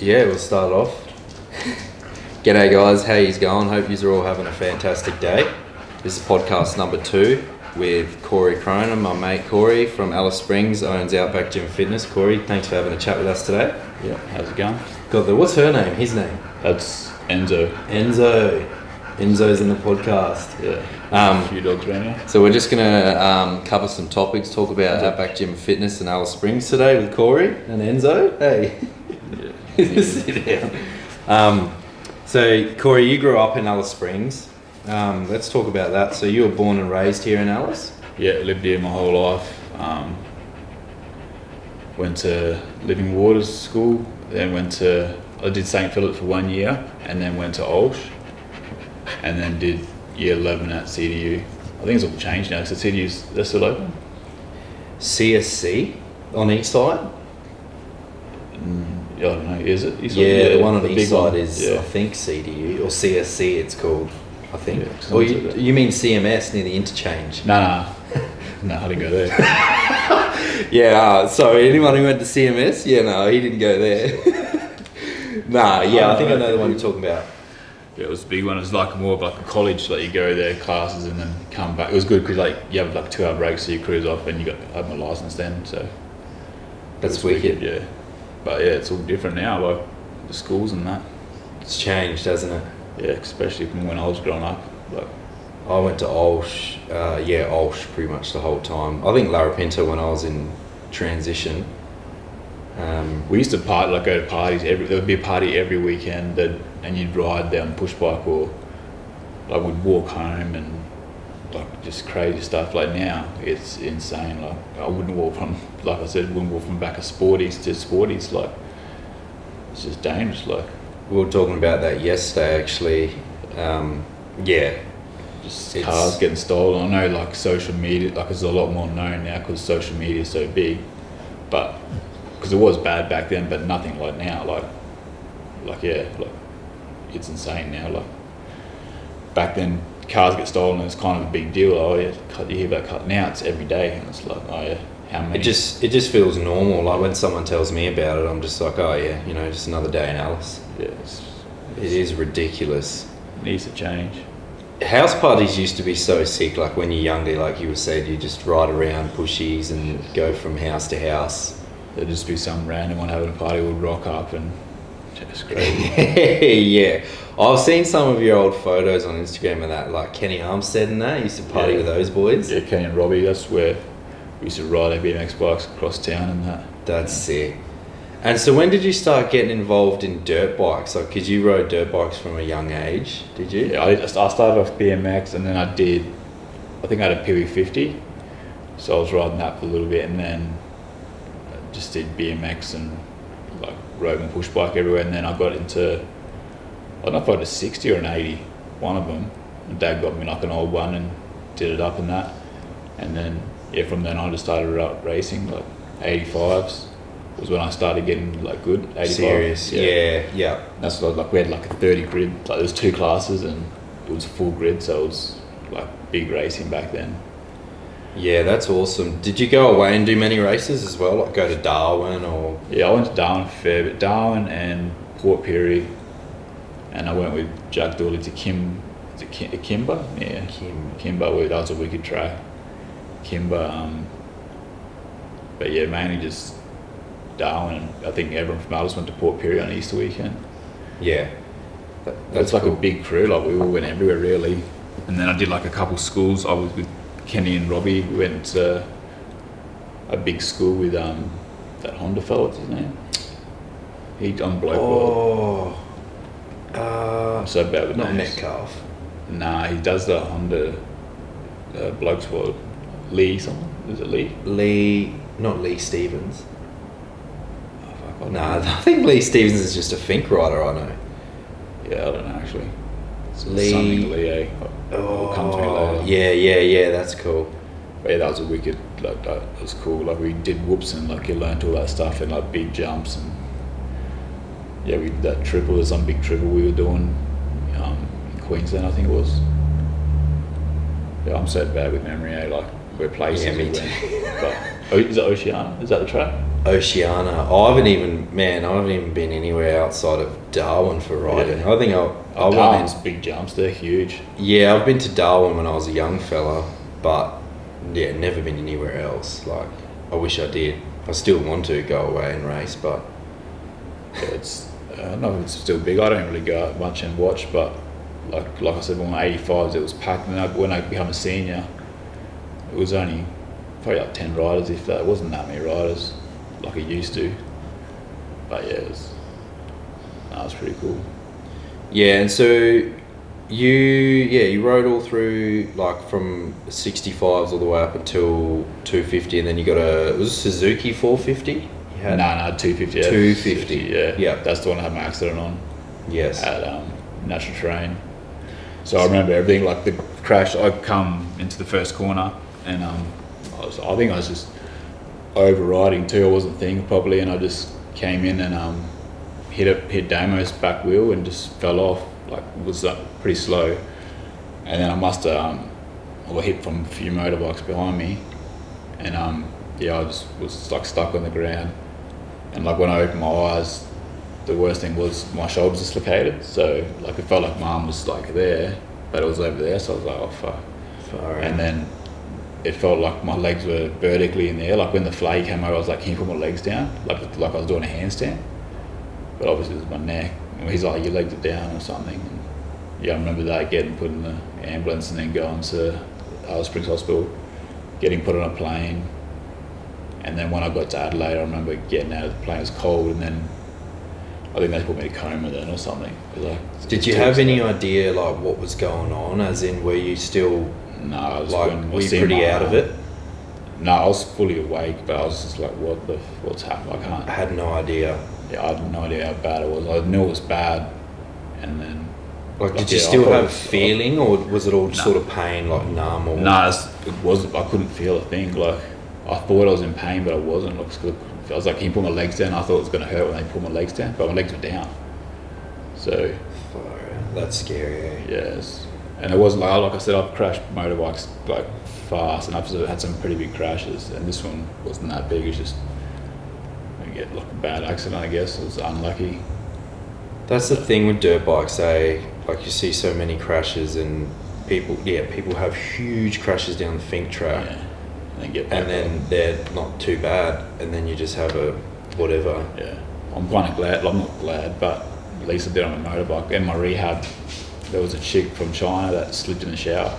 Yeah, we'll start off. G'day guys, how yous going? Hope yous are all having a fantastic day. This is podcast number 2 with Cronin, my mate Corey from Alice Springs, owns Outback Gym Fitness. Corey, thanks for having a chat with us today. Yeah, how's it going? What's her name? His name? That's Enzo. Enzo's in the podcast. Yeah, a few dogs around here. So we're just going to cover some topics, talk about Outback Gym Fitness in Alice Springs today with Corey and Enzo. Hey. Yeah. Sit down. So Corey, you grew up in Alice Springs. Let's talk about that. So you were born and raised here in Alice? Yeah, lived here my whole life. Went to Living Waters School, then I did St. Philip for 1 year, and then went to Olsh, and then did year 11 at CDU. I think it's all changed now, so they're still open. CSC on east side? I don't know, is it? The one on the east side is, yeah. I think, CDU, or CSC it's called, I think. Yeah, or you mean CMS near the interchange? No, I didn't go there. Yeah, sorry, anyone who went to CMS? Yeah, no, he didn't go there. I think I know the one you're talking about. Yeah, it was a big one. It was like more of like a college, like you go there, classes, and then come back. It was good because like you have like 2 hour breaks, so you cruise off, and you have my license then. So that's wicked. Yeah, but yeah, it's all different now, like the schools and that. It's changed, hasn't it? Yeah, especially from when I was growing up. Like I went to Olsh, Olsh pretty much the whole time. I think Larapinta when I was in transition. We used to go to parties. There would be a party every weekend, and you'd ride down push bike, or like we'd walk home and like just crazy stuff. Like now, it's insane. Like I wouldn't walk from back of Sporties to Sporties. Like it's just dangerous. Like we were talking about that yesterday, actually. Just cars getting stolen. I know, like social media, like it's a lot more known now because social media is so big, but. Because it was bad back then, but nothing like now. Like it's insane now. Like back then, cars get stolen, and it's kind of a big deal. Oh yeah, you hear about cut. Now it's every day, and it's like, oh yeah, how many? It just feels normal. Like when someone tells me about it, I'm just like, oh yeah, just another day in Alice. Yeah, it is ridiculous. Needs to change. House parties used to be so sick. Like when you're younger, like you were saying, you just ride around pushies and go from house to house. There'd just be some random one having a party would rock up and just crazy. Yeah. I've seen some of your old photos on Instagram and that, like Kenny Armstead and that. You used to party with those boys. Yeah, Kenny and Robbie, that's where we used to ride our BMX bikes across town and that. That's sick. And so when did you start getting involved in dirt bikes? Like, because you rode dirt bikes from a young age, did you? Yeah, I started off BMX and then I think I had a PV50. So I was riding that for a little bit and then just did BMX and like rode my push bike everywhere, and then I got into, I don't know if I had a 60 or an 80, one of them. My dad got me like an old one and did it up in that, and then from then on I just started racing. Like 85s was when I started getting like good. 85. Serious, yeah. That's like we had like a 30 grid. Like there was 2 classes and it was full grid, so it was like big racing back then. Yeah, that's awesome. Did you go away and do many races as well? Like go to Darwin or? Yeah, I went to Darwin a fair bit. Darwin and Port Pirie, and I went with Jack Dooley to Kimba? Yeah, Kimba. That was a wicked track. Kimba, but yeah, mainly just Darwin. I think everyone from Alice went to Port Pirie on Easter weekend. Yeah, that's like cool. A big crew. Like we all went everywhere really. And then I did like a couple schools. I was with Kenny and Robbie. We went to a big school with that Honda fellow, what's his name? He on Bloke World. I'm so bad with not names. Metcalf. Nah, he does the Honda Blokes World. Lee something? Is it Lee? Lee, not Lee Stevens. Oh, fuck, I think Lee Stevens is just a Fink rider, I know. Yeah, I don't know actually. Lee. Something Lee. It'll come to me later. Yeah, that's cool. But yeah, that was a wicked, like that was cool. Like we did whoops and like you learned all that stuff and like big jumps and yeah, we did that triple. There's some big triple we were doing in Queensland, I think it was. Yeah, I'm so bad with memory. Like we're places. Yeah, me too. But is it Oceana? Is that the track? Oceania. I haven't even been anywhere outside of Darwin for riding. Yeah. I think I went Darwin's big jumps, they're huge. Yeah, I've been to Darwin when I was a young fella, but yeah, never been anywhere else. Like, I wish I did. I still want to go away and race, but Yeah, it's I don't know if it's still big. I don't really go out much and watch, but like I said, when I was 85s, it was packed. And when I became a senior, it was only probably like 10 riders, if that. It wasn't that many riders like it used to. But yeah, it was pretty cool. yeah. And so you rode all through, like, from 65s all the way up until 250, and then you got it was a Suzuki 450. No, 250. 250. Yeah, that's the one I had my accident on. Yes. At natural terrain. So I remember everything, like the crash. I'd come into the first corner, and I think I was just overriding too. I wasn't thinking properly, and I just came in and hit Damo's back wheel and just fell off. Like, was pretty slow, and then I must have got hit from a few motorbikes behind me, and I just was like stuck on the ground, and like when I opened my eyes, the worst thing was my shoulders dislocated. So like it felt like my arm was like there, but it was over there. So I was like, oh fuck. And then it felt like my legs were vertically in the air. Like when the flag came over, I was like, can you put my legs down? Like I was doing a handstand. But obviously it was my neck. And he's like, your legs are down or something. And yeah, I remember that, getting put in the ambulance and then going to Alice Springs Hospital, getting put on a plane. And then when I got to Adelaide, I remember getting out of the plane. It was cold, and then I think they put me in a coma then or something. Did you have any idea like what was going on? As in, were you still No, I was like were you pretty out of it? No, I was fully awake, but I was just like, what's happening? I had no idea. Yeah, I had no idea how bad it was. I knew it was bad, and then did you still have feeling, or was it all sort of pain, like numb? Or? No, it wasn't. I couldn't feel a thing. Like I thought I was in pain, but I wasn't. I was like, can you put my legs down? I thought it was going to hurt when they put my legs down, but my legs were down. So that's scary. Eh? Yes, and it wasn't like I said, I've crashed motorbikes like fast, and I've had some pretty big crashes, and this one wasn't that big. It was just get like a bad accident, I guess. It was unlucky. That's the thing with dirt bikes, eh? Like you see so many crashes, and people have huge crashes down the Fink track, and then they're not too bad, and then you just have a whatever. Yeah, I'm kind of glad. I'm not glad, but at least I did on a motorbike. In my rehab, there was a chick from China that slipped in the shower,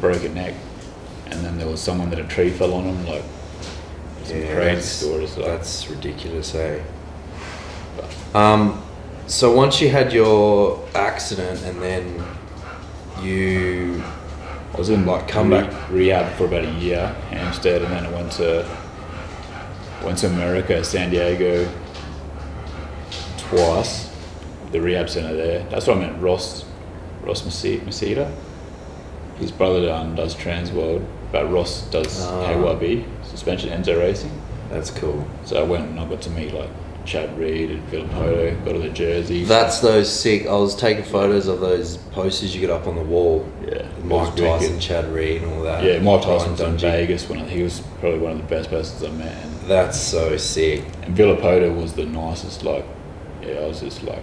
broke her neck, and then there was someone that a tree fell on him. Like, some crazy stories. Like. That's ridiculous, eh? So once you had your accident, and then I was in rehab for about a year, Hampstead, and then I went to America, San Diego, twice. The rehab center there. That's where I met Ross Masita. His brother does Transworld, but Ross does KYB, suspension Enzo racing. That's cool. So I went and I got to meet like Chad Reed and Villapoto, got all the jerseys. That's those sick. I was taking photos of those posters you get up on the wall. Yeah. Mike Tyson, Chad Reed, and all that. Yeah, Mike Tyson was in Vegas when he was probably one of the best persons I met. And that's so sick. And Villapoto was the nicest. Like, yeah, I was just like,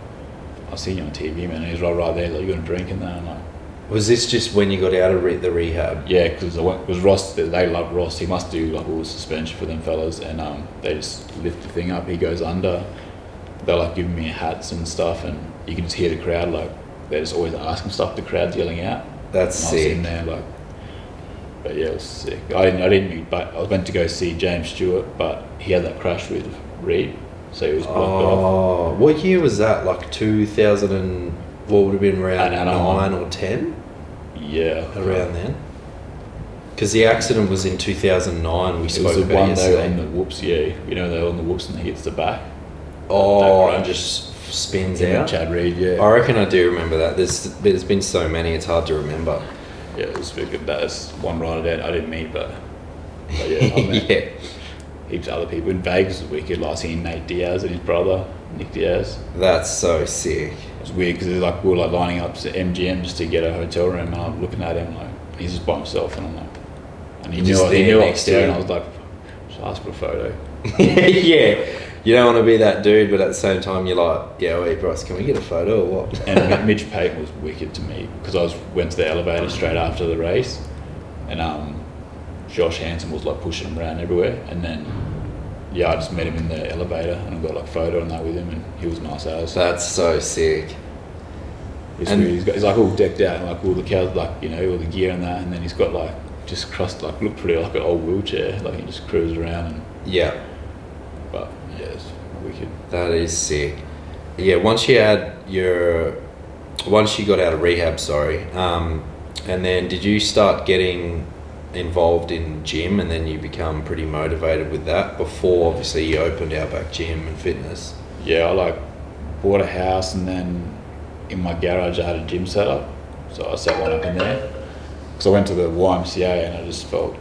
I seen you on TV, man. And he was right there. Like, you got a drink in there? I'm like, was this just when you got out of the rehab? Yeah, because Ross. They love Ross. He must do like all the suspension for them fellas, and they just lift the thing up. He goes under. They're like giving me hats and stuff, and you can just hear the crowd like they're just always asking stuff. The crowd's yelling out. That's and sick. I was in there like, but yeah, it was sick. I didn't meet, but I was meant to go see James Stewart, but he had that crash with Reed, so he was blocked off. Oh, what year was that? Like 2000 and what would have been around 9 or 10? Yeah, around then. Because the accident was in 2009. We spoke about one yesterday. on the whoops. Yeah, you know they're on the whoops and he hits the back. Oh, and just spins out. Chad Reed, yeah. I reckon I do remember that. There's been so many, it's hard to remember. Yeah, it was good. That's one rider I didn't meet, but yeah, I met heaps of other people. In Vegas was wicked. Like seeing Nate Diaz and his brother, Nick Diaz. That's so sick. It was weird because like we were like lining up to MGM just to get a hotel room, and I'm looking at him like he's just by himself, and I'm like, and he knew I was there, and I was like, just ask for a photo. Yeah. You don't want to be that dude, but at the same time, you're like, yeah, wait, Bryce, can we get a photo or what? And Mitch Payton was wicked to me because went to the elevator straight after the race, and Josh Hansen was like pushing him around everywhere, and then I just met him in the elevator and I got like a photo and that with him, and he was nice as. That's so sick. It's weird. He's like all decked out and like all the cows, like all the gear and that, and then he's got like just crust, like looked pretty like an old wheelchair, like he just cruised around and. Yeah. But yeah, it's wicked. That is sick. Yeah, once you got out of rehab, and then did you start getting involved in gym, and then you become pretty motivated with that before obviously you opened Outback Gym and Fitness? Yeah, I like bought a house, and then in my garage I had a gym set up, so I set one up in there. Because I went to the YMCA and I just felt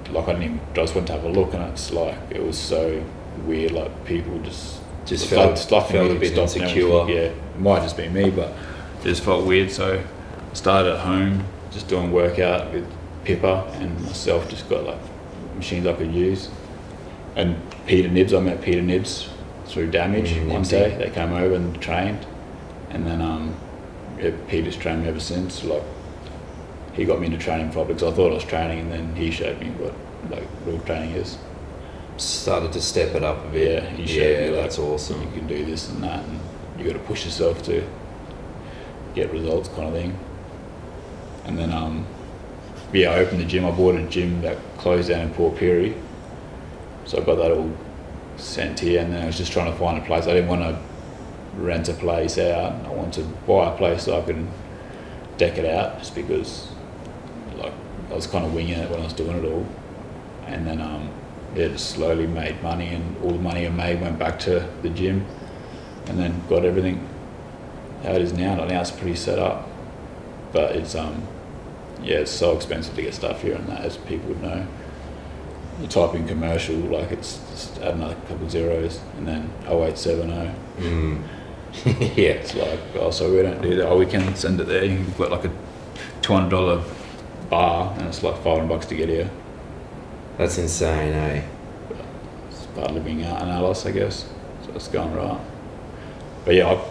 like I just went to have a look, and it's like it was so weird, like people just felt a bit insecure. Yeah, it might just be me, but it just felt weird. So I started at home just doing workout with Pippa and myself, just got like machines I could use. And I met Peter Nibs through Damage one day. They came over and trained, and then Peter's trained me ever since. Like he got me into training properly because I thought I was training, and then he showed me what like real training is. Started to step it up a bit. Yeah, he showed me like, that's awesome. You can do this and that, and you got to push yourself to get results, kind of thing. And then I opened the gym. I bought a gym that closed down in Port Pirie, so I got that all sent here. And then I was just trying to find a place. I didn't want to rent a place out. I wanted to buy a place so I could deck it out, just because like I was kind of winging it when I was doing it all. And then just slowly made money, and all the money I made went back to the gym, and then got everything how it is now. Like now it's pretty set up, but it's it's so expensive to get stuff here and that, as people would know. You type in commercial, like it's just add another couple of zeros, and then 0870. Yeah. It's like, oh, so we don't do that. Oh, we can send it there. You can put like a $200 bar, and it's like $500 to get here. That's insane, eh? It's part of living out in Alice, I guess. So it's going right. But yeah,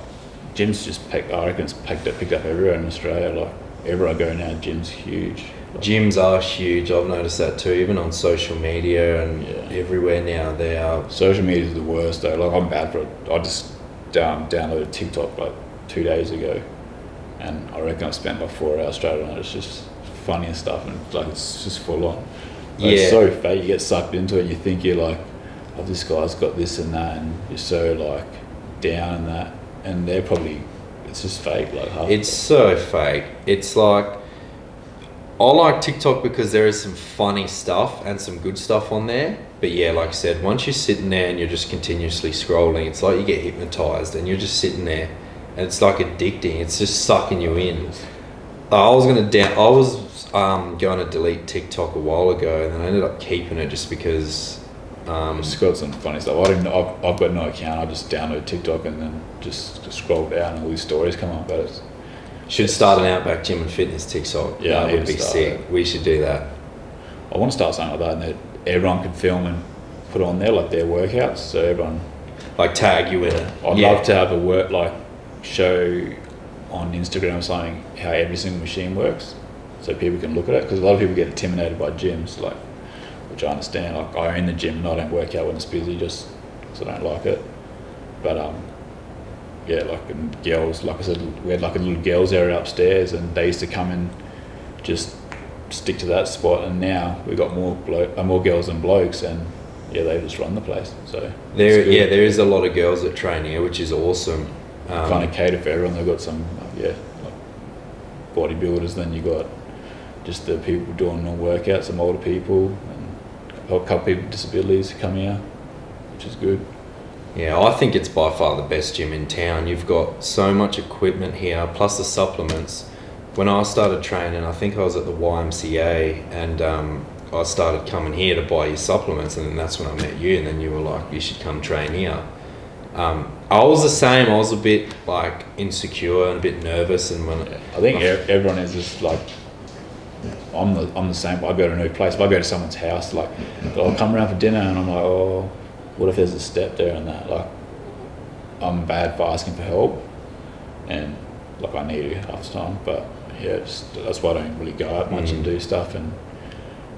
gyms just picked up everywhere in Australia. Like everywhere I go now, gym's huge. Like, gyms are huge. I've noticed that too, even on social media and everywhere now. They are. Social media is the worst though. Like I'm bad for it. I just downloaded TikTok like 2 days ago, and I reckon I spent like 4 hours straight on it. It's just funny and stuff, and like it's just full on. Like, it's so fake. You get sucked into it. You think you're like, oh, this guy's got this and that, and you're so like down and that, and they're probably, it's just fake. Like it's so fake. It's like, I like TikTok because there is some funny stuff and some good stuff on there. But yeah, like I said, once you're sitting there and you're just continuously scrolling, it's like you get hypnotized and you're just sitting there, and it's like addicting. It's just sucking you in. I was going to delete TikTok a while ago, and then I ended up keeping it just because. It's got some funny stuff. I've got no account. I just download TikTok and then just scroll down, and all these stories come up. But should start an Outback Gym and Fitness TikTok. Yeah, that would be sick. We should do that. I want to start something like that, and that everyone can film and put on there like their workouts, so everyone like tag you in it. I'd love to have a show on Instagram or something how every single machine works, so people can look at it, because a lot of people get intimidated by gyms, like, which I understand. Like I own the gym and I don't work out when it's busy just because I don't like it. But like girls, like I said, we had like a little girls area upstairs, and they used to come and just stick to that spot, and now we've got more girls than blokes, and they just run the place. So there is a lot of girls that train here, which is awesome. Kind of cater for everyone. They've got some like bodybuilders, then you got just the people doing normal workouts, some older people, and a couple people with disabilities come here, which is good. Yeah, I think it's by far the best gym in town. You've got so much equipment here, plus the supplements. When I started training, I think I was at the YMCA, and I started coming here to buy your supplements, and then that's when I met you, and then you were like, you should come train here. I was the same. I was a bit like insecure and a bit nervous, and when I think everyone is just like, I'm the same. I go to a new place. If I go to someone's house, like, I'll come around for dinner, and I'm like, oh, what if there's a step there and that? Like, I'm bad for asking for help, and like I need it half the time. But yeah, that's why I don't really go out much and do stuff. And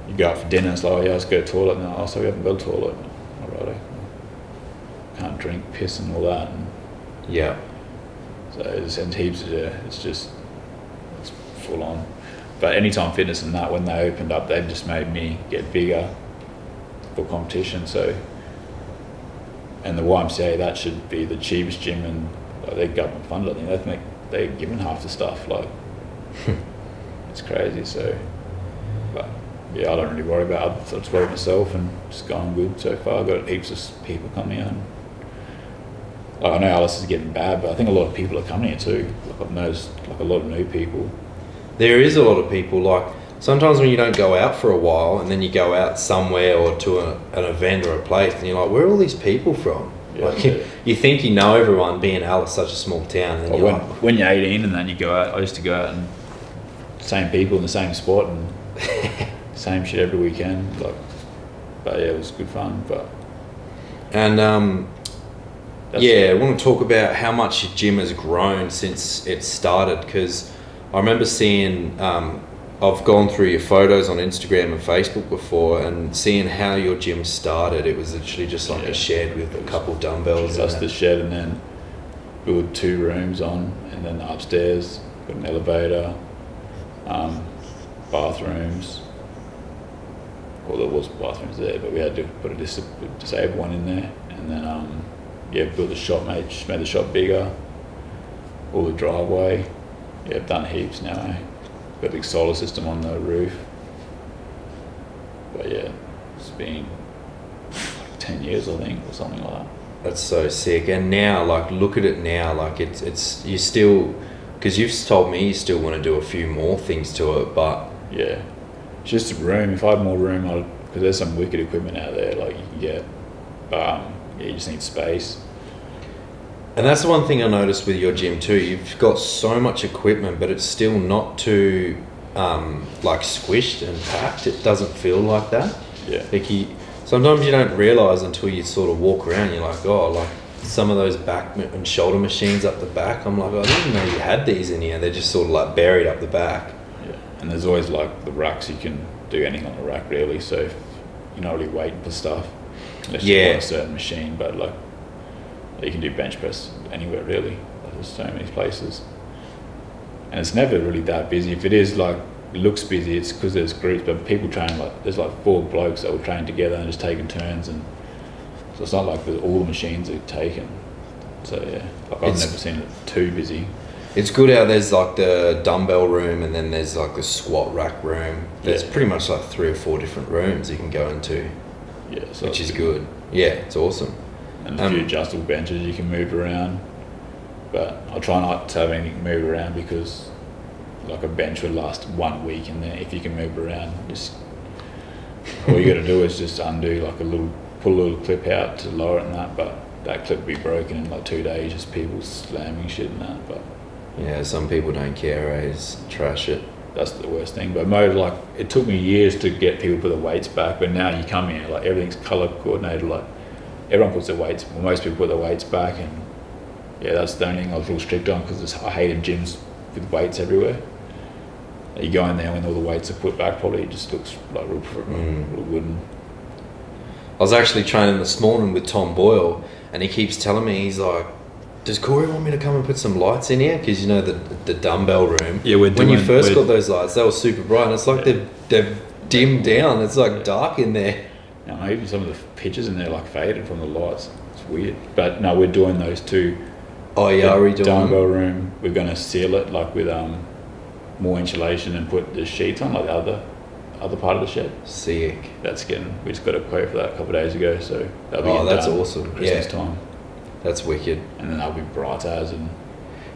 you go out for dinner, it's like, oh yeah, let's go to the toilet. And oh, so we haven't got a toilet. Alrighty. Can't drink, piss, and all that. And Yeah. so there's heaps of it's full on. But Anytime Fitness and that, when they opened up, they just made me get bigger for competition. So, and the YMCA, that should be the cheapest gym, and like, they're government funded. I think they're given half the stuff. Like, it's crazy. So, but yeah, I don't really worry about it. I just worry myself, and just going good so far. I've got heaps of people coming out. Like, I know Alice is getting bad, but I think a lot of people are coming here too. Like, I've noticed like a lot of new people. There is a lot of people, like, sometimes when you don't go out for a while and then you go out somewhere or to an event or a place and you're like, where are all these people from? Yeah, like, yeah. You think you know everyone, being Alice, such a small town. And then When you're 18 and then you go out, I used to go out and same people in the same spot and same shit every weekend. Like, but yeah, it was good fun. But and I want to talk about how much your gym has grown since it started, because I remember seeing, I've gone through your photos on Instagram and Facebook before and seeing how your gym started. It was literally just like a shed with a couple dumbbells. Just the shed, and then build 2 rooms on, and then upstairs got an elevator, bathrooms. Well, there was bathrooms there, but we had to put a disabled one in there, and then built the shop, made the shop bigger. All the driveway. Yeah, I've done heaps now. Got a big solar system on the roof. But yeah, it's been like 10 years, I think, or something like that. That's so sick. And now, like, look at it now. Like, it's you still, because you've told me you still want to do a few more things to it, but yeah, it's just a room. If I had more room, because there's some wicked equipment out there, like you can get. You just need space. And that's the one thing I noticed with your gym too. You've got so much equipment, but it's still not too like squished and packed. It doesn't feel like that. Yeah. Like sometimes you don't realise until you sort of walk around. You're like, oh, like some of those back and shoulder machines up the back. I'm like, I didn't even know you had these in here. They're just sort of like buried up the back. Yeah. And there's always like the racks. You can do anything on the rack really. So if you're not really waiting for stuff, unless you want a certain machine, but like. You can do bench press anywhere really. There's so many places, and it's never really that busy. If it is like it looks busy, it's because there's groups, but people train like there's like 4 blokes that will train together and just taking turns, and so it's not like all the machines are taken. So yeah, like I've never seen it too busy. It's good how there's like the dumbbell room, and then there's like the squat rack room. There's pretty much like 3 or 4 different rooms you can go into. Yeah, so which is good. Yeah, it's awesome. And a few adjustable benches you can move around, but I try not to have anything move around, because like a bench would last 1 week, and then if you can move around, just all you got to do is just undo like pull a little clip out to lower it and that, but that clip will be broken in like 2 days, just people slamming shit and that. But yeah, some people don't care, just trash it. That's the worst thing. But like it took me years to get people to put the weights back, but now you come here, like everything's color coordinated, like everyone puts their weights, well, most people put their weights back, and yeah, that's the only thing I was real strict on, because I hated gyms with weights everywhere. You go in there when all the weights are put back, probably it just looks like real wooden. I was actually training this morning with Tom Boyle, and he keeps telling me, he's like, does Corey want me to come and put some lights in here? Because you know the dumbbell room. Yeah, when you first got those lights, they were super bright, and it's like they've dimmed down. It's like dark in there. No, even some of the pictures in there like faded from the lights. It's weird. But no, we're doing those 2. Oh yeah, are we doing dumbbell room? We're going to seal it like with more insulation and put the sheets on, like the other part of the shed. Sick. We just got a quote for that a couple of days ago, so that'll be that's done awesome. Christmas time. That's wicked. And then that'll be bright as, and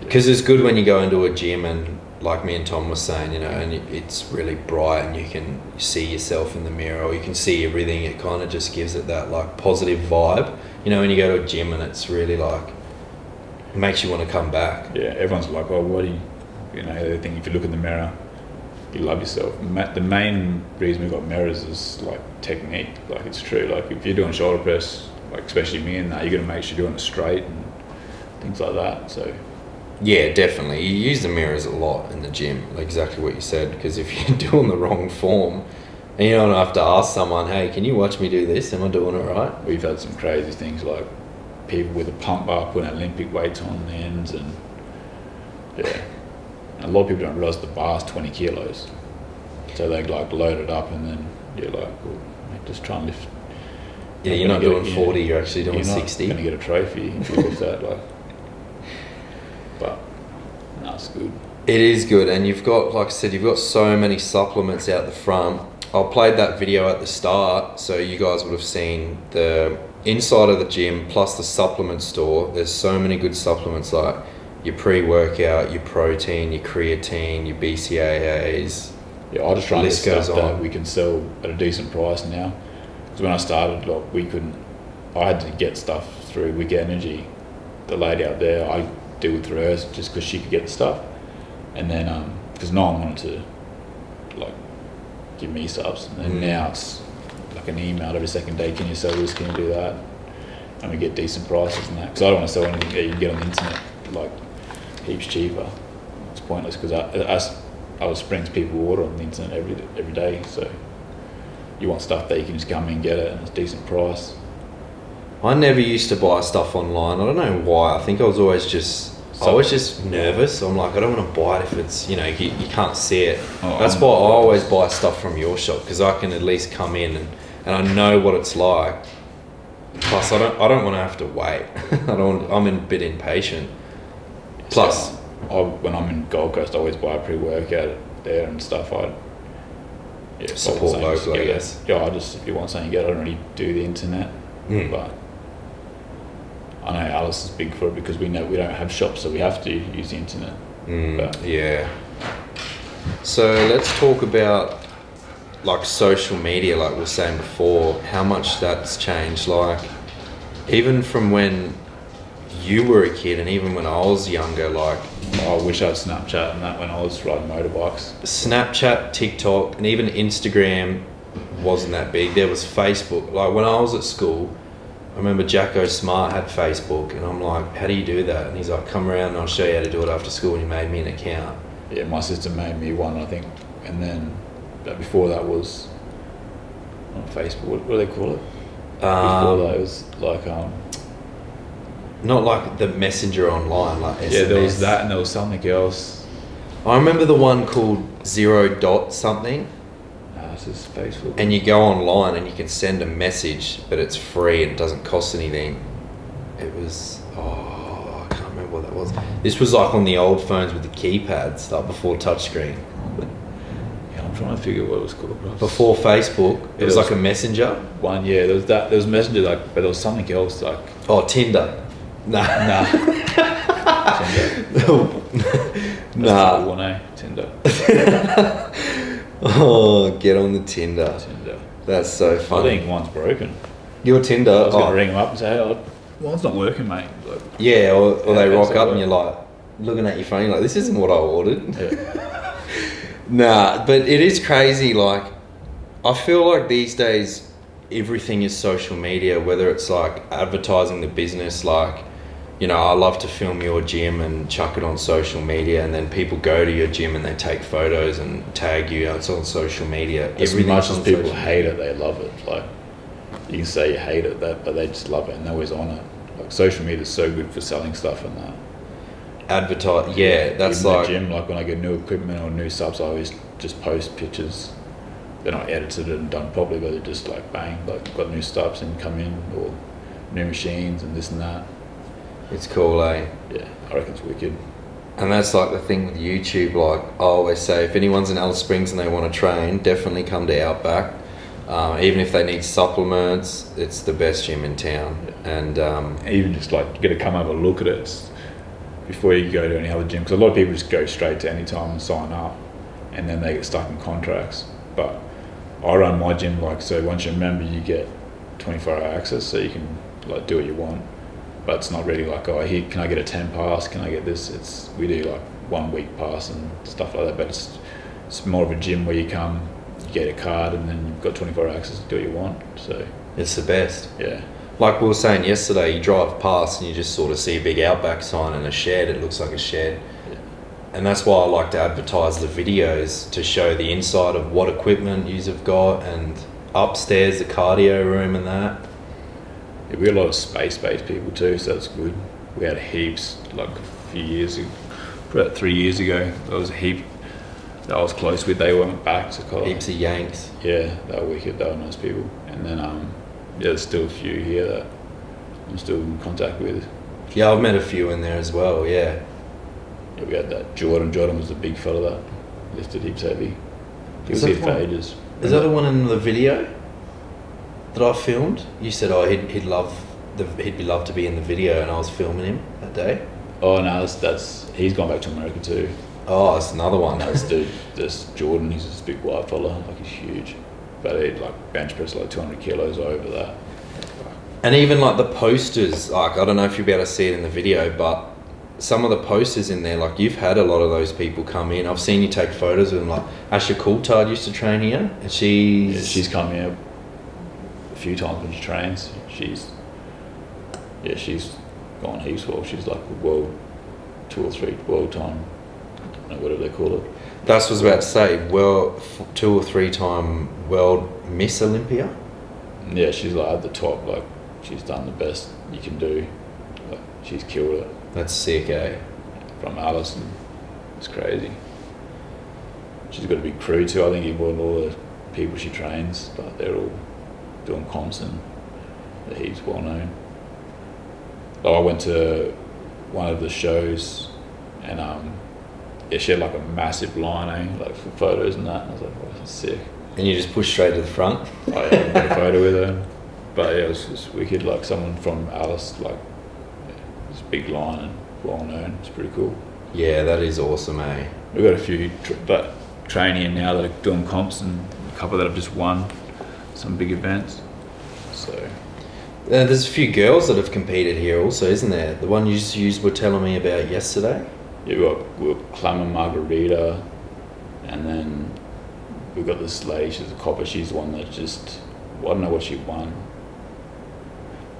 because it's good when you go into a gym and like me and Tom was saying, you know, and it's really bright and you can see yourself in the mirror, or you can see everything. It kind of just gives it that like positive vibe, you know, when you go to a gym, and it's really like makes you want to come back. Yeah, everyone's like, oh, what do you know, they think if you look in the mirror, you love yourself. The main reason we got mirrors is like technique. Like it's true. Like if you're doing shoulder press, like especially me and that, you're gonna make sure you're doing it straight and things like that. So Yeah, definitely. You use the mirrors a lot in the gym, like exactly what you said. Because if you're doing the wrong form, and you don't have to ask someone, "Hey, can you watch me do this? Am I doing it right?" we've had some crazy things like people with a pump bar putting Olympic weights on the ends, and yeah, a lot of people don't realise the bar's 20 kilos, so they like load it up and then you're like, well, just try and lift. Yeah, you're not doing 40, you're actually doing 60. You're not going to get a trophy if you lift that, like. But no, it's good. It is good, and you've got, like I said, you've got so many supplements out the front. I played that video at the start, so you guys would have seen the inside of the gym plus the supplement store. There's so many good supplements, like your pre-workout, your protein, your creatine, your BCAAs. Yeah, I just try and get List goes stuff that on. we can sell at a decent price now. Because when I started, like, we couldn't. I had to get stuff through Wick Energy. The lady out there, I deal through her just because she could get the stuff. And then, because no one wanted to, like, give me subs. And then now it's like an email every second day, can you sell this, can you do that? And we get decent prices and that. Because I don't want to sell anything that you can get on the internet, like, heaps cheaper. It's pointless because other springs people order on the internet every day. So you want stuff that you can just come in and get it and it's a decent price. I never used to buy stuff online. I don't know why. I think I was always just nervous. I'm like, I don't want to buy it if it's, you can't see it. That's why I always buy stuff from your shop, because I can at least come in and I know what it's like. Plus, I don't want to have to wait. I'm a bit impatient. Plus, when I'm in Gold Coast, I always buy a pre-workout there and stuff. Support local, I guess. Yeah, if you want something, you get it. I don't really do the internet, but I know Alice is big for it because we know we don't have shops, so we have to use the internet. Yeah. So let's talk about like social media, like we were saying before, how much that's changed. Like even from when you were a kid and even when I was younger, like I wish I had Snapchat and that when I was riding motorbikes. Snapchat, TikTok, and even Instagram wasn't that big. There was Facebook. Like when I was at school, I remember Jacko Smart had Facebook, and I'm like, how do you do that? And he's like, come around and I'll show you how to do it after school, and he made me an account. Yeah, my sister made me one, I think, and then before that was on Facebook. What do they call it? Before that, it was like not like the messenger online, like SMS. Yeah, there was that, and there was something else. I remember the one called 0. something. This is Facebook. And you go online and you can send a message, but it's free and it doesn't cost anything. It was, I can't remember what that was. This was like on the old phones with the keypads, like before touchscreen. Yeah, I'm trying to figure what it was called. Before Facebook, it was like a messenger. One, yeah, there was that. There was Messenger, like, but there was something else, like. Oh, Tinder. Nah. Tinder. Nah. One, Tinder. Oh, get on the Tinder. That's so funny. I think one's broken. Your Tinder? I was going to ring them up and say, hey, one's not working, mate. Like, yeah, or they rock up and you're like, looking at your phone, you're like, this isn't what I ordered. Yeah. Nah, but it is crazy. Like, I feel like these days, everything is social media, whether it's like advertising the business, like, I love to film your gym and chuck it on social media, and then people go to your gym and they take photos and tag you. It's on social media. As much as people hate it, they love it. Like, you can say you hate it, but they just love it and they're always on it. Like, social media is so good for selling stuff and that. Advertise, yeah, that's even like... the gym, like when I get new equipment or new subs, I always just post pictures. They're not edited and done properly, but they're just like, bang, like got new subs and come in, or new machines and this and that. It's cool, eh? Yeah, I reckon it's wicked. And that's like the thing with YouTube. Like I always say, if anyone's in Alice Springs and they want to train, definitely come to Outback. Even if they need supplements, it's the best gym in town. And even just like you got to come have a look at it before you go to any other gym, because a lot of people just go straight to any time and sign up, and then they get stuck in contracts. But I run my gym like so. Once you're a member, you get 24-hour access, so you can like do what you want. But it's not really like, oh, here, can I get a 10 pass? Can I get this? We do like 1 week pass and stuff like that. But it's more of a gym where you come, you get a card, and then you've got 24 hours access to do what you want. So It's the best. yeah, Like we were saying yesterday, you drive past and you just sort of see a big Outback sign and a shed. It looks like a shed. Yeah. And that's why I like to advertise the videos to show the inside of what equipment you've got, and upstairs the cardio room and that. Yeah, we got a lot of space-based people too, so that's good. We had heaps, like a few years ago, about 3 years ago, there was a heap that I was close with. They went back to college. Heaps of Yanks. Yeah, they were wicked, they were nice people. And then, yeah, there's still a few here that I'm still in contact with. Yeah, I've met a few in there as well, yeah. Yeah, we had that Jordan. Jordan was the big fella that lifted heaps heavy. He was that here for one? ages. Is that the one in the video that I filmed? You said, oh, he'd be loved to be in the video, and I was filming him that day. Oh no, that's he's gone back to America too. Oh, that's another one. No, this Jordan, he's this big white fella, like he's huge. But he'd like bench press like 200 kilos over that. And even like the posters, like I don't know if you'll be able to see it in the video, but some of the posters in there, like you've had a lot of those people come in. I've seen you take photos of them. Like Asha Coulthard used to train here, and She's come here a few times when she trains. She's gone heaps well. She's like a world 2 or 3 world time, I don't know, whatever they call it. That's what I was about to say. Well, 2 or 3 time world Miss Olympia. Yeah, she's like at the top. Like she's done the best you can do. Like she's killed it. That's sick, eh? From Alice, and it's crazy. She's got a big crew too. I think even all the people she trains, like they're all doing comps, and he's well known. Like I went to one of the shows, and yeah, she had like a massive line, like for photos and that. And I was like, oh, that's sick. And you just push straight to the front. I had a photo with her, but yeah, it was just wicked. Like someone from Alice, like this big line and well known. It's pretty cool. Yeah, that is awesome, eh? We've got a few training here now that are doing comps, and a couple that have just won some big events. So there's a few girls that have competed here also, isn't there? The one you were telling me about yesterday. Yeah, we got Clem and Margarita, and then we've got this lady, she's a copper, she's the one that just, well, I don't know what she won.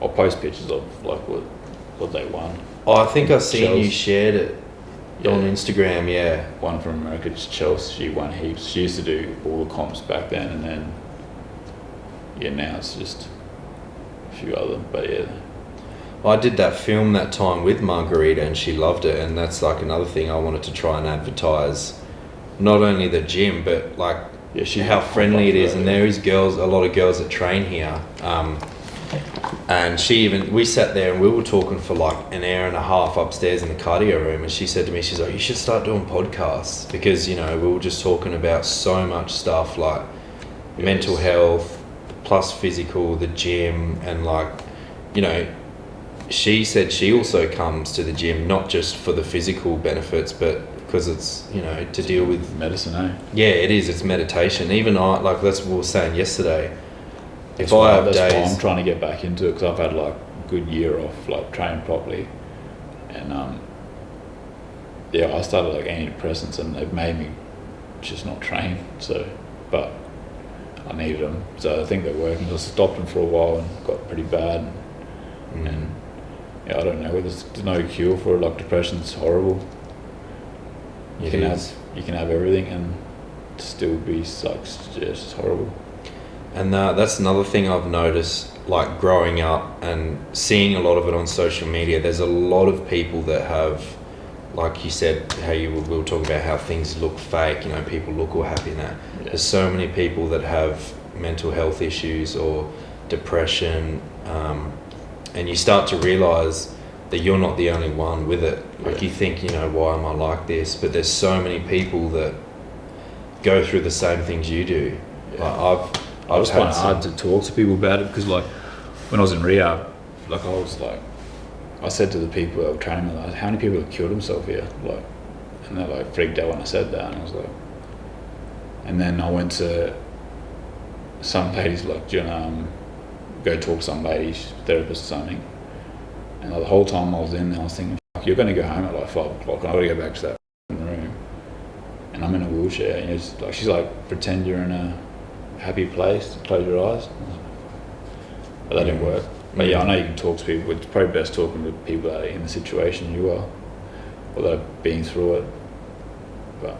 I'll post pictures of like what they won. Oh, I think I've seen Chelsea. you shared it on Instagram, yeah. One from America, it's Chelsea, she won heaps. She used to do all the comps back then, and then, yeah, now it's just a few other, but yeah. I did that film that time with Margarita, and she loved it, and that's like another thing I wanted to try and advertise. Not only the gym, but like how friendly it is, and there is a lot of girls that train here. And we sat there and we were talking for like an hour and a half upstairs in the cardio room, and she said to me, she's like, you should start doing podcasts, because we were just talking about so much stuff, like mental health plus physical, the gym, and like, she said she also comes to the gym not just for the physical benefits, but because it's to deal with medicine, eh? Yeah, it is. It's meditation. Even that's what we were saying yesterday. That's why I'm trying to get back into it, because I've had like a good year off, like training properly, and I started like antidepressants, and they've made me just not train. So, but I needed them, so I think they're working. I stopped them for a while and got pretty bad, and yeah, I don't know. There's no cure for it. Like depression's horrible. You can have everything and still be sucks. Yeah, it's just horrible. And that's another thing I've noticed, like growing up and seeing a lot of it on social media. There's a lot of people that have, like you said, we'll talk about how things look fake. People look all happy and that. Yeah. There's so many people that have mental health issues or depression, and you start to realise that you're not the only one with it. Like you think, why am I like this? But there's so many people that go through the same things you do. Yeah. Like I was quite hard to talk to people about it, because like when I was in rehab, like I said to the people that were training me, like, how many people have killed themselves here? Like, and they like freaked out when I said that, and I was like, and then I went to some ladies, like, do you go talk to some ladies, therapist or something, and like, the whole time I was in there, I was thinking, you're going to go home at like 5 o'clock, and I've got to go back to that room, and I'm in a wheelchair. And it's like she's like, pretend you're in a happy place, close your eyes. But that didn't work. But yeah, I know you can talk to people. It's probably best talking to people that are in the situation you are, or that have been through it. But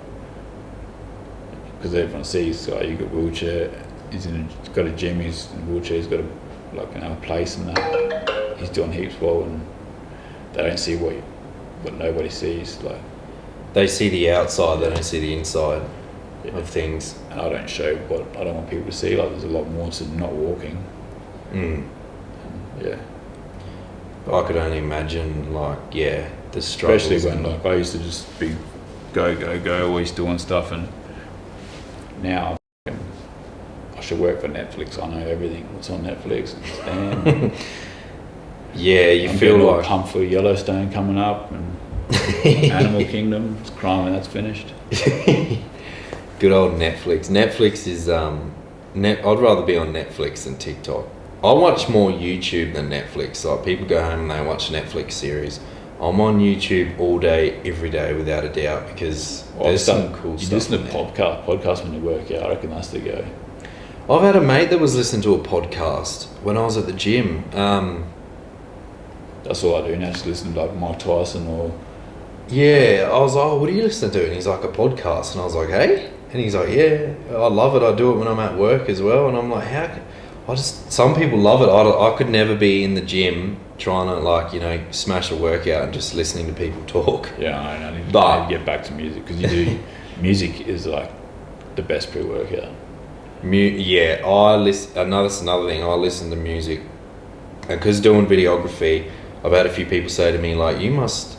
because everyone sees, oh, you got a wheelchair. He's got a gym. He's in a wheelchair. He's got a place and that. He's doing heaps well, and they don't see what nobody sees. Like they see the outside, they don't see the inside of things. And I don't show what I don't want people to see. Like there's a lot more to not walking. Yeah. I could only imagine, the struggles. Especially when I used to just be go, always doing stuff, and now I should work for Netflix. I know everything that's on Netflix. And yeah, you I'm feel like pumped for Yellowstone coming up, and Animal Kingdom. It's crime when that's finished. Good old Netflix. Netflix is I'd rather be on Netflix than TikTok. I watch more YouTube than Netflix. Like people go home and they watch Netflix series. I'm on YouTube all day, every day, without a doubt, because there's some cool stuff. You listen to podcasts when you work out. I reckon that's the go. I've had a mate that was listening to a podcast when I was at the gym. That's all I do now, just listen to like Mike Tyson or... Yeah, I was like, oh, what are you listening to? And he's like, a podcast. And I was like, hey? And he's like, yeah, I love it. I do it when I'm at work as well. And I'm like, some people love it. I could never be in the gym trying to smash a workout and just listening to people talk. Yeah, I need to get back to music, because music is like the best pre-workout. Yeah, that's another thing. I listen to music, and because doing videography, I've had a few people say to me like, you must,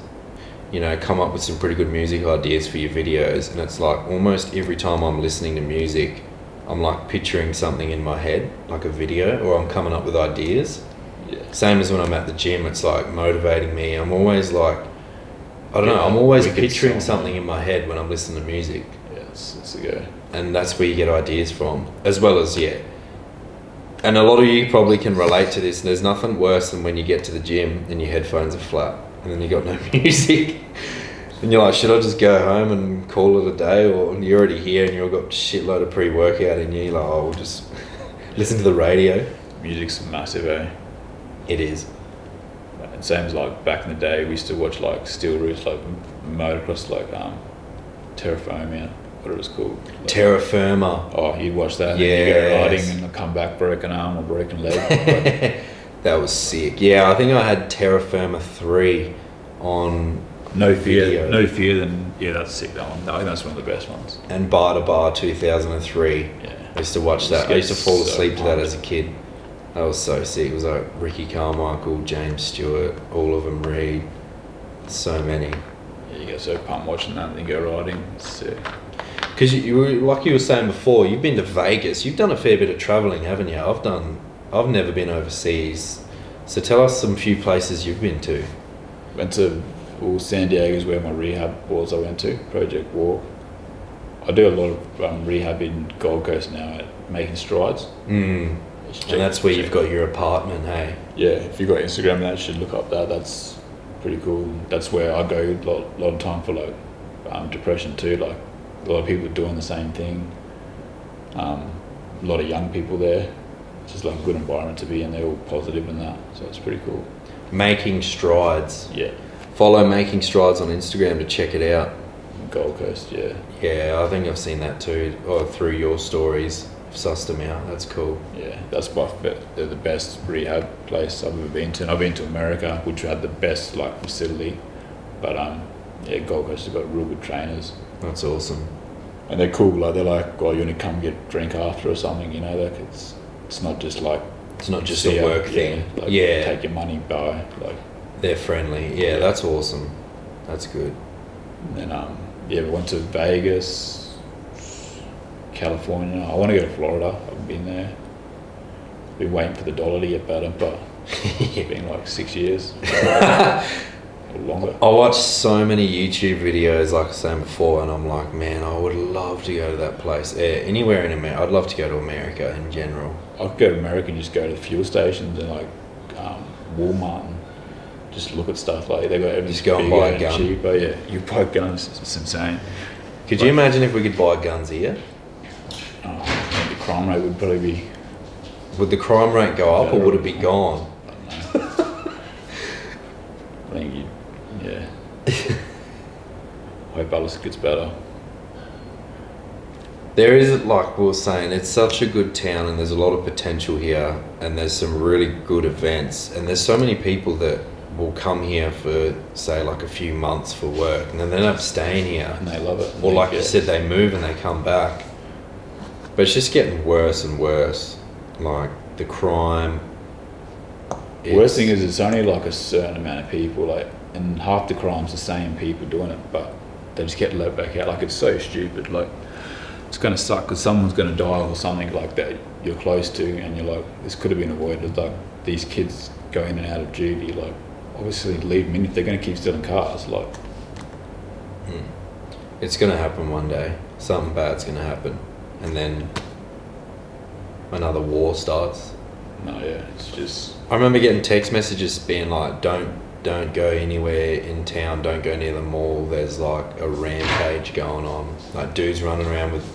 come up with some pretty good music ideas for your videos. And it's like almost every time I'm listening to music, I'm like picturing something in my head, like a video, or I'm coming up with ideas. Yeah. Same as when I'm at the gym, it's like motivating me. I'm always like, I'm always picturing something in my head when I'm listening to music. Yeah, it's a go. And that's where you get ideas from, as well as, and a lot of you probably can relate to this. There's nothing worse than when you get to the gym and your headphones are flat and then you got no music. And you're like, should I just go home and call it a day? Or you're already here and you've got a shitload of pre-workout in you. You're like, we'll just listen to the radio. Music's massive, eh? It is. And same as like back in the day, we used to watch like steel roofs, like motocross, like Terra Firma, what it was called. Like, Terra Firma. Oh, you'd watch that, and you go riding and come back broken arm or broken leg. That was sick. Yeah, I think I had Terra Firma 3 on No Fear. video. No Fear, then that's sick, that one. I think that's one of the best ones. And Bar to Bar 2003. Yeah. I used to watch that. I used to fall asleep to that as a kid. That was so sick. It was like Ricky Carmichael, James Stewart, all of them, Reed. So many. Yeah, you get so pumped watching that and then go riding. It's sick. Because like you were saying before, you've been to Vegas. You've done a fair bit of travelling, haven't you? I've never been overseas. So tell us some few places you've been to. Went to San Diego is where my rehab was. I went to Project Walk. I do a lot of rehab in Gold Coast now at Making Strides. And that's where you've got your apartment, hey? Yeah, if you've got Instagram, that should look up that. That's pretty cool. That's where I go a lot of time for depression too. Like a lot of people doing the same thing. A lot of young people there. It's just like a good environment to be in. They're all positive and that, so it's pretty cool. Making Strides. Yeah. Follow Making Strides on Instagram to check it out. Gold Coast, yeah. Yeah, I think I've seen that too, or through your stories. Sussed them out. That's cool. Yeah, they're the best rehab place I've ever been to. And I've been to America, which had the best facility, but Gold Coast has got real good trainers. That's awesome. And they're cool. Like they're like, oh, you want to come get a drink after or something? Like it's not just like a work thing. Take your money, buy. Like they're friendly. Yeah, that's awesome. That's good. And then we went to Vegas. California. I want to go to Florida. I've been there. Been waiting for the dollar to get better, but it's been like 6 years. Or longer. I watched so many YouTube videos, like I was saying before, and I'm like, man, I would love to go to that place. Anywhere in America. I'd love to go to America in general. I could go to America and just go to the fuel stations and like Walmart and just look at stuff. Like they got everything. Just go and buy a gun. Cheap. But yeah, you buy guns. It's insane. Could you imagine if we could buy guns here? Oh, the crime rate would probably be. Would the crime rate go up or would it be gone? I think yeah. I hope Alice gets better. There is, like we were saying, it's such a good town and there's a lot of potential here and there's some really good events and there's so many people that will come here for, say, like a few months for work and then they end up staying here. And they love it. Or like you said, they move and they come back. But it's just getting worse and worse. Like, the crime. Worst thing is it's only like a certain amount of people, like, and half the crime's the same people doing it, but they just get let back out. Like, it's so stupid. Like, it's going to suck because someone's going to die or something like that you're close to and you're like, this could have been avoided. Like, these kids go in and out of duty, like, obviously leave them in if they're going to keep stealing cars. Like, It's going to happen one day. Something bad's going to happen. And then another war starts. no, yeah, it's just. I remember getting text messages being like, don't go anywhere in town, don't go near the mall, there's like a rampage going on. Like, dudes running around with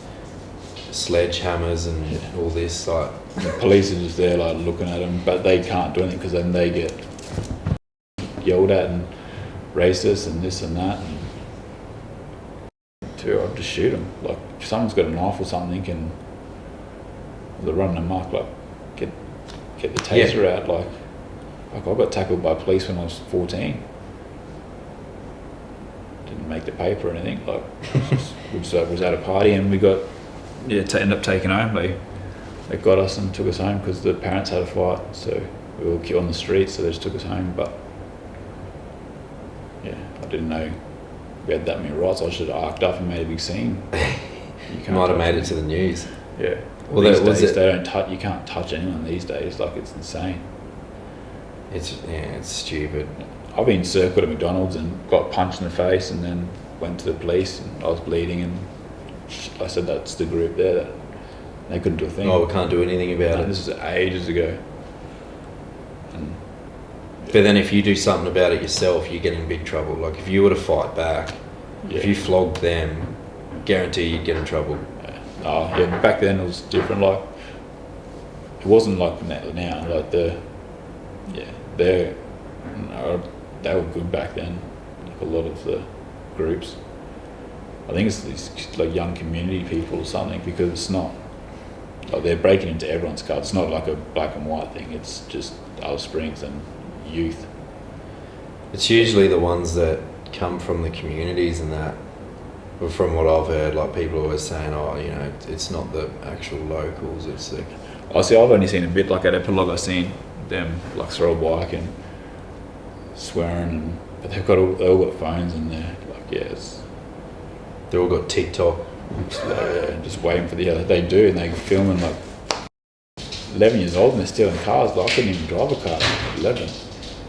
sledgehammers and all this, like. The police are just there, like, looking at them, but they can't do anything because then they get yelled at and racist and this and that. And I'll just shoot them. Like, if someone's got a knife or something and they're running amok, like, get the taser out. Like I got tackled by police when I was 14. Didn't make the paper or anything. Like, was at a party and we got end up taking home. They got us and took us home because the parents had a fight, so we were on the street, so they just took us home. But yeah, I didn't know we had that many riots. I should have arced up and made a big scene. You might have made it to the news. Yeah. Well, these days they don't touch. You can't touch anyone these days. Like, it's insane. It's stupid. I've been circled at McDonald's and got punched in the face, and then went to the police and I was bleeding, and I said that's the group there that they couldn't do a thing. Oh, we can't do anything about it. This was ages ago. And but then if you do something about it yourself, you get in big trouble. Like, if you were to fight back, if you flogged them, guarantee you'd get in trouble. Back then it was different. Like, it wasn't like now. Like, they were good back then. Like, a lot of the groups. I think it's these like young community people or something, because it's not like they're breaking into everyone's car. It's not like a black and white thing. It's just Alice Springs and youth. It's usually the ones that come from the communities and that. But from what I've heard, like, people are always saying, it's not the actual locals, it's the... I've only seen a bit, like at Epilogue, I've seen them like throw a bike and swearing, but they all got phones in there. Like, They all got TikTok. Just waiting for the other. They do, and they filming like 11 years old and they're stealing cars. Like, I couldn't even drive a car at 11.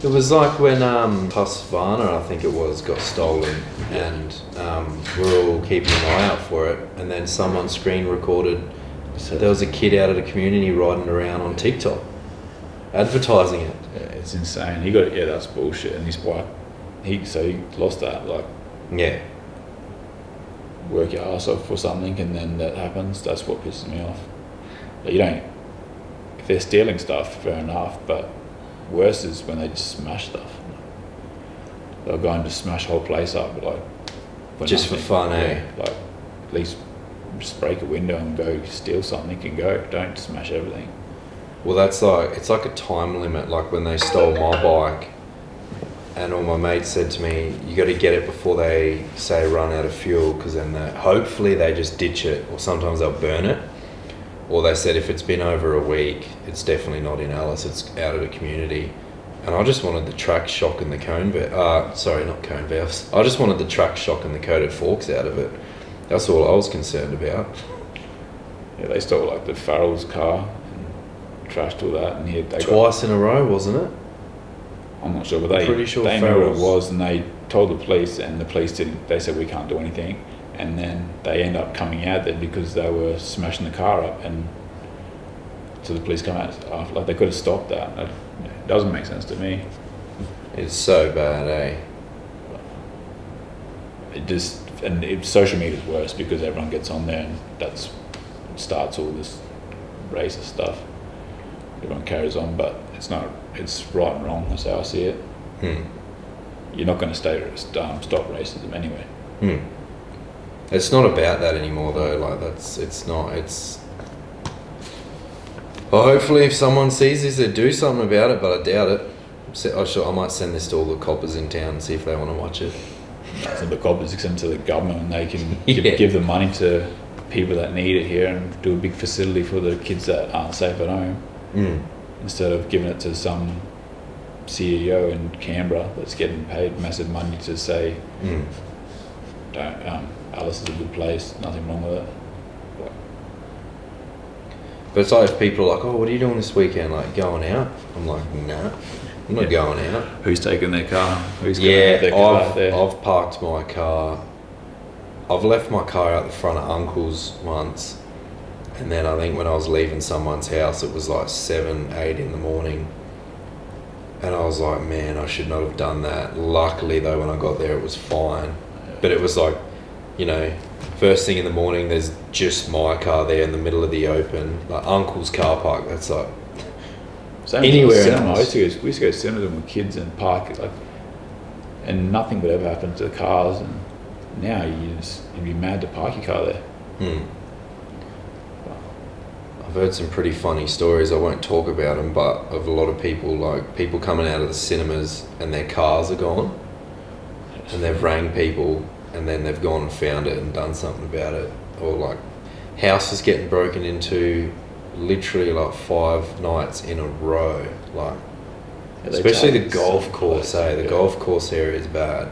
It was like when Husqvarna, I think it was, got stolen, and we're all keeping an eye out for it, and then someone screen recorded. So there was a kid out of the community riding around on TikTok, advertising it. Yeah, it's insane. He got it. Yeah, that's bullshit. And his bike, he lost that. Like, work your ass off for something, and then that happens. That's what pisses me off. Like, if they're stealing stuff, fair enough, but worse is when they just smash stuff. They'll go and just smash the whole place up, like, just for fun, eh? Like, at least just break a window and go steal something and go. Don't smash everything. Well, it's like a time limit. Like, when they stole my bike, and all my mates said to me, you got to get it before they say run out of fuel, because then hopefully they just ditch it, or sometimes they'll burn it. Or they said if it's been over a week, it's definitely not in Alice, it's out of the community. And I just wanted the track shock and the cone not cone valves. I just wanted the track shock and the coated forks out of it. That's all I was concerned about. Yeah, they stole like the Farrell's car and trashed all that. And Twice in a row, wasn't it? I'm not sure, but they knew what it was, and they told the police, and the police didn't. They said we can't do anything. And then they end up coming out there because they were smashing the car up, and so the police come out after. Like, they could have stopped that. It doesn't make sense to me. It's so bad, eh? It just social media is worse because everyone gets on there and starts all this racist stuff. Everyone carries on, but it's right and wrong. That's how I see it. You're not going to stop racism anyway. It's not about that anymore though. Like it's not. Well, hopefully if someone sees this, they do something about it, but I doubt it. I might send this to all the coppers in town and see if they want to watch it. So the coppers send to the government, and they can give the money to people that need it here and do a big facility for the kids that aren't safe at home. Instead of giving it to some CEO in Canberra that's getting paid massive money to say, Alice is a good place, nothing wrong with it. But it's like if people are like, oh, what are you doing this weekend? Like going out? I'm like, nah, I'm not going out. Who's taking their car? Who's their car there? I've parked my car. I've left my car out the front of Uncle's once. And then I think when I was leaving someone's house, it was like 7, 8 in the morning. And I was like, man, I should not have done that. Luckily though, when I got there, it was fine. But it was like, you know, first thing in the morning, there's just my car there in the middle of the open. Like Uncle's car park, that's like anywhere cinema. else. We used to go to cinema with kids and park, and nothing would ever happen to the cars. And now you'd be mad to park your car there. I've heard some pretty funny stories. I won't talk about them, but of a lot of people, like people coming out of the cinemas and their cars are gone, and they've rang people, and then they've gone and found it and done something about it, or like houses getting broken into, literally like 5 nights in a row, like especially the golf course. The golf course area is bad.